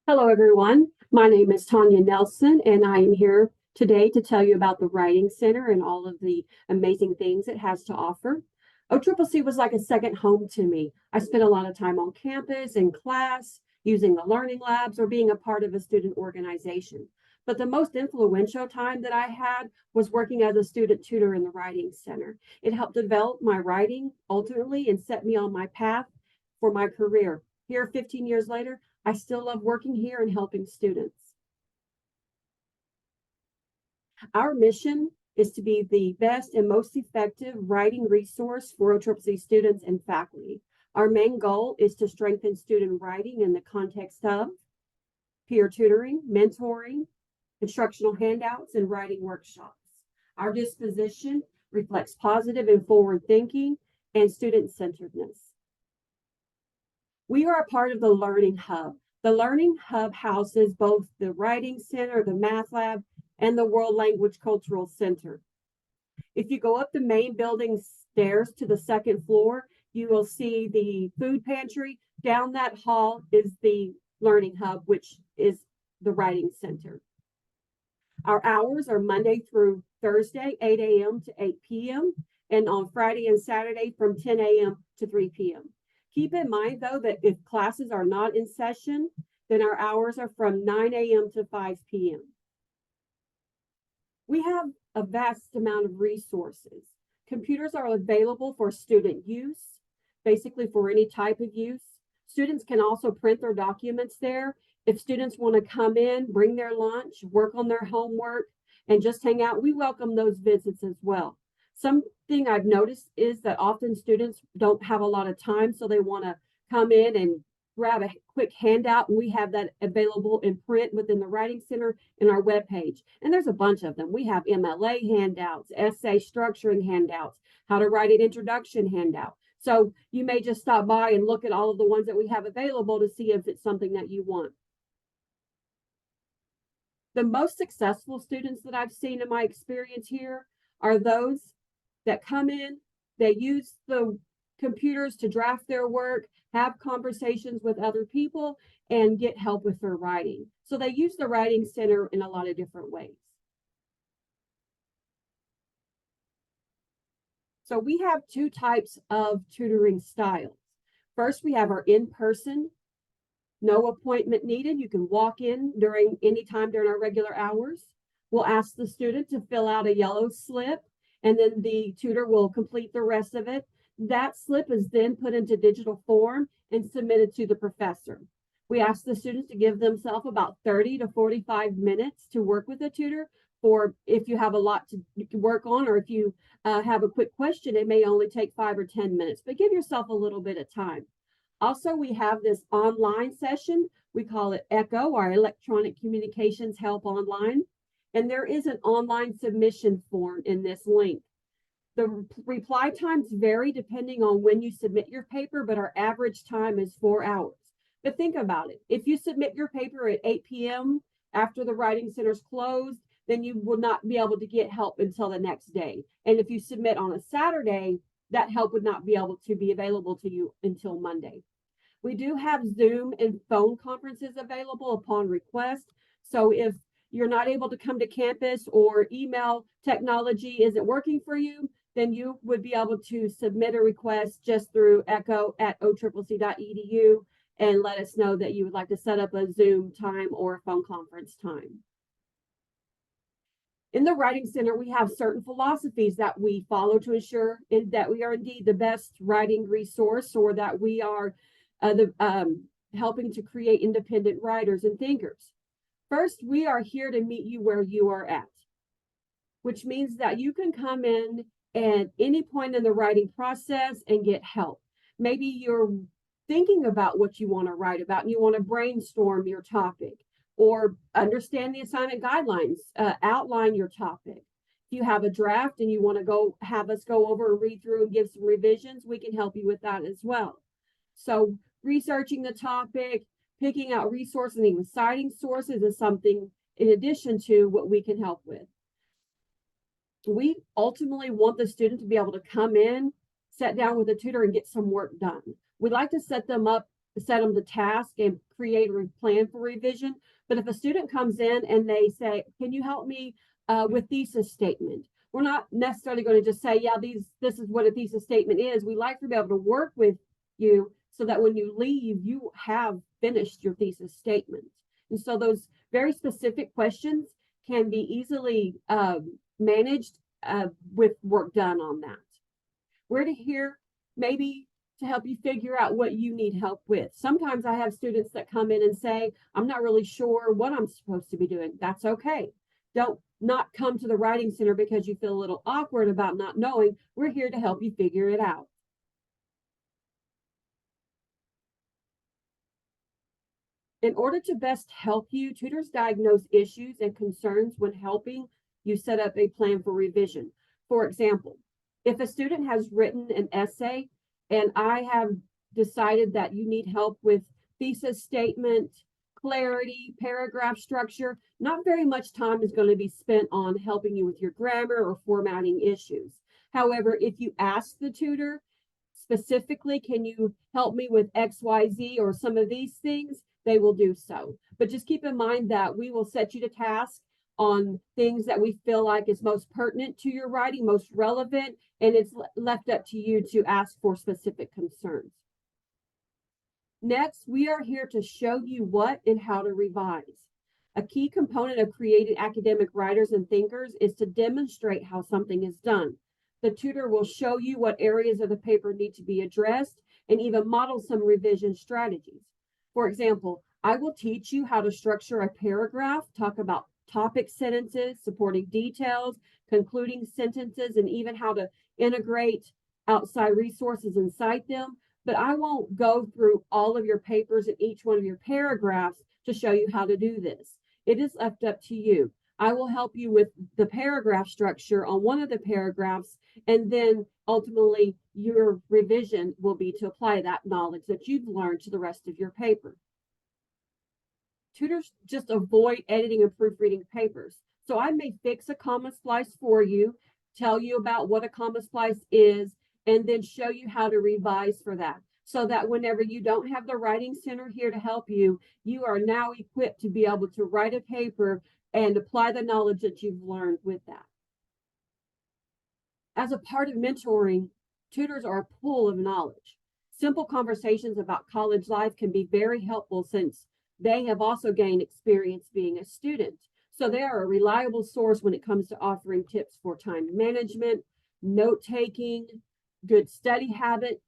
Hello, everyone. My name is Tanya Nelson, and I am here today to tell you about the Writing Center and all of the amazing things it has to offer. OCCC was like a second home to me. I spent a lot of time on campus, in class, using the learning labs, or being a part of a student organization. But the most influential time that I had was working as a student tutor in the Writing Center. It helped develop my writing ultimately and set me on my path for my career. Here, 15 years later, I still love working here and helping students. Our mission is to be the best and most effective writing resource for OCCC students and faculty. Our main goal is to strengthen student writing in the context of peer tutoring, mentoring, instructional handouts, and writing workshops. Our disposition reflects positive and forward thinking and student-centeredness. We are a part of the Learning Hub. The Learning Hub houses both the Writing Center, the Math Lab, and the World Language Cultural Center. If you go up the main building stairs to the second floor, you will see the food pantry. Down that hall is the Learning Hub, which is the Writing Center. Our hours are Monday through Thursday, 8 a.m. to 8 p.m., and on Friday and Saturday from 10 a.m. to 3 p.m. Keep in mind, though, that if classes are not in session, then our hours are from 9 a.m. to 5 p.m. We have a vast amount of resources. Computers are available for student use, basically for any type of use. Students can also print their documents there. If students want to come in, bring their lunch, work on their homework, and just hang out, we welcome those visits as well. Something I've noticed is that often students don't have a lot of time, so they want to come in and grab a quick handout, and we have that available in print within the Writing Center and our webpage. And there's a bunch of them. We have MLA handouts, essay structuring handouts, how to write an introduction handout. So you may just stop by and look at all of the ones that we have available to see if it's something that you want. The most successful students that I've seen in my experience here are those that come in, they use the computers to draft their work, have conversations with other people, and get help with their writing. So they use the Writing Center in a lot of different ways. So we have two types of tutoring styles. First, we have our in-person, no appointment needed. You can walk in during any time during our regular hours. We'll ask the student to fill out a yellow slip, and then the tutor will complete the rest of it. That slip is then put into digital form and submitted to the professor. We ask the students to give themselves about 30 to 45 minutes to work with a tutor, for if you have a lot to work on, or if you have a quick question, it may only take 5 or 10 minutes, but give yourself a little bit of time. Also, we have this online session. We call it ECHO, our Electronic Communications Help Online. And there is an online submission form in this link. The reply times vary depending on when you submit your paper, but our average time is 4 hours. But think about it. If you submit your paper at 8 p.m. after the Writing Center's closed, then you will not be able to get help until the next day. And if you submit on a Saturday, that help would not be able to be available to you until Monday. We do have Zoom and phone conferences available upon request. So if you're not able to come to campus or email technology isn't working for you, then you would be able to submit a request just through echo@occc.edu and let us know that you would like to set up a Zoom time or a phone conference time. In the Writing Center, we have certain philosophies that we follow to ensure that we are indeed the best writing resource, or that we are helping to create independent writers and thinkers. First, we are here to meet you where you are at, which means that you can come in at any point in the writing process and get help. Maybe you're thinking about what you want to write about and you want to brainstorm your topic, or understand the assignment guidelines, outline your topic. If you have a draft and you want to have us go over and read through and give some revisions, we can help you with that as well. So researching the topic, picking out resources, and even citing sources is something in addition to what we can help with. We ultimately want the student to be able to come in, sit down with a tutor, and get some work done. We like to set them up set them the task and create a plan for revision. But if a student comes in and they say, can you help me with thesis statement? We're not necessarily going to just say, yeah, this is what a thesis statement is. We like to be able to work with you so that when you leave, you have finished your thesis statement. And so those very specific questions can be easily managed with work done on that. We're here maybe to help you figure out what you need help with. Sometimes I have students that come in and say, I'm not really sure what I'm supposed to be doing. That's okay. Don't not come to the Writing Center because you feel a little awkward about not knowing. We're here to help you figure it out. In order to best help you, tutors diagnose issues and concerns when helping you set up a plan for revision. For example, if a student has written an essay and I have decided that you need help with thesis statement, clarity, paragraph structure, not very much time is going to be spent on helping you with your grammar or formatting issues. However, if you ask the tutor specifically, can you help me with XYZ or some of these things, they will do so. But just keep in mind that we will set you to task on things that we feel like is most pertinent to your writing, most relevant, and it's left up to you to ask for specific concerns. Next, we are here to show you what and how to revise. A key component of creating academic writers and thinkers is to demonstrate how something is done. The tutor will show you what areas of the paper need to be addressed and even model some revision strategies. For example, I will teach you how to structure a paragraph, talk about topic sentences, supporting details, concluding sentences, and even how to integrate outside resources and cite them. But I won't go through all of your papers and each one of your paragraphs to show you how to do this. It is left up to you. I will help you with the paragraph structure on one of the paragraphs, and then ultimately your revision will be to apply that knowledge that you've learned to the rest of your paper. Tutors just avoid editing and proofreading papers. So I may fix a comma splice for you, tell you about what a comma splice is, and then show you how to revise for that. So that whenever you don't have the Writing Center here to help you, you are now equipped to be able to write a paper and apply the knowledge that you've learned with that. As a part of mentoring, tutors are a pool of knowledge. Simple conversations about college life can be very helpful since they have also gained experience being a student. So they are a reliable source when it comes to offering tips for time management, note-taking, good study habits,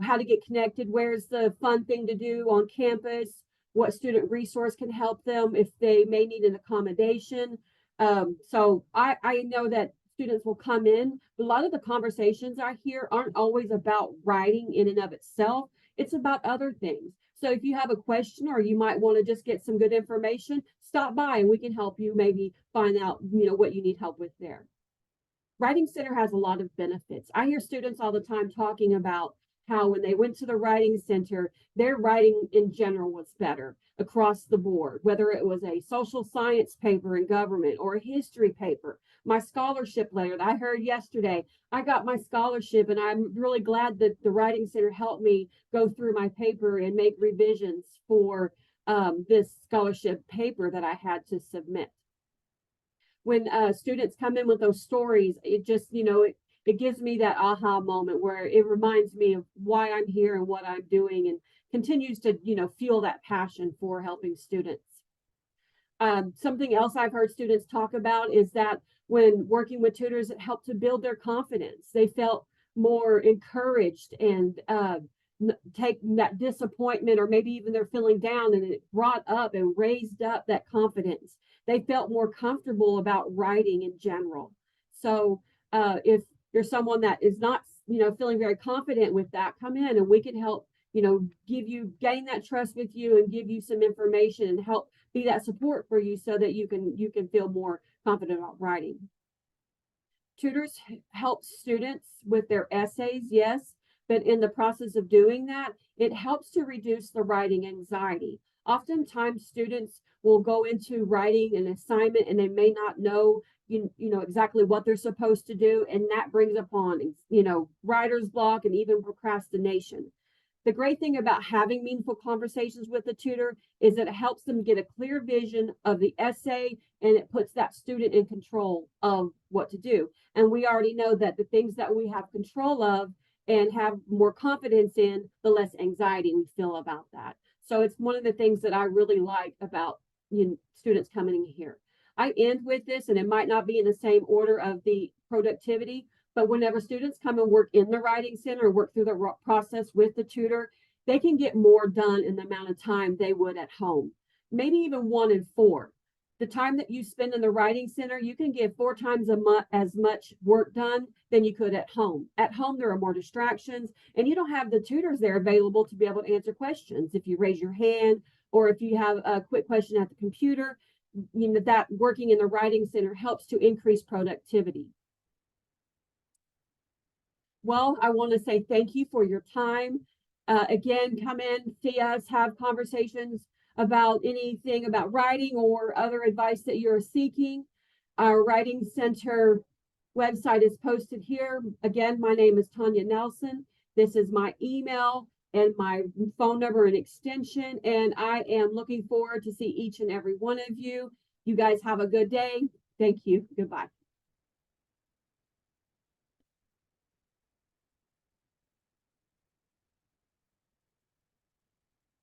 how to get connected, where's the fun thing to do on campus, what student resource can help them if they may need an accommodation. So I know that students will come in, but a lot of the conversations I hear aren't always about writing in and of itself. It's about other things. So if you have a question or you might want to just get some good information, stop by and we can help you maybe find out, what you need help with there. Writing Center has a lot of benefits. I hear students all the time talking about how when they went to the Writing Center, their writing in general was better across the board, whether it was a social science paper in government or a history paper. My scholarship letter that I heard yesterday, I got my scholarship and I'm really glad that the Writing Center helped me go through my paper and make revisions for this scholarship paper that I had to submit. When students come in with those stories, it just, it gives me that aha moment where it reminds me of why I'm here and what I'm doing and continues to, fuel that passion for helping students. Something else I've heard students talk about is that when working with tutors, it helped to build their confidence. They felt more encouraged and take that disappointment or maybe even they're feeling down and it brought up and raised up that confidence. They felt more comfortable about writing in general. So if you're someone that is not, feeling very confident with that, come in and we can help, gain that trust with you and give you some information and help be that support for you so that you can feel more confident about writing. Tutors help students with their essays, yes, but in the process of doing that, it helps to reduce the writing anxiety. Oftentimes students will go into writing an assignment and they may not know exactly what they're supposed to do, and that brings upon writer's block and even procrastination. The great thing about having meaningful conversations with the tutor is that it helps them get a clear vision of the essay, and it puts that student in control of what to do. And we already know that the things that we have control of and have more confidence in, the less anxiety we feel about that. So it's one of the things that I really like about students coming in here. I end with this, and it might not be in the same order of the productivity, but whenever students come and work in the Writing Center, work through the process with the tutor, they can get more done in the amount of time they would at home, maybe even 1 in 4. The time that you spend in the Writing Center, you can get 4 times as much work done than you could at home. At home, there are more distractions, and you don't have the tutors there available to be able to answer questions. If you raise your hand, or if you have a quick question at the computer, that working in the Writing Center helps to increase productivity. Well, I want to say thank you for your time. Again, come in, see us, have conversations about anything about writing or other advice that you're seeking. Our Writing Center website is posted here. Again, my name is Tanya Nelson. This is my email and my phone number and extension, and I am looking forward to see each and every one of you. You guys have a good day. Thank you. Goodbye.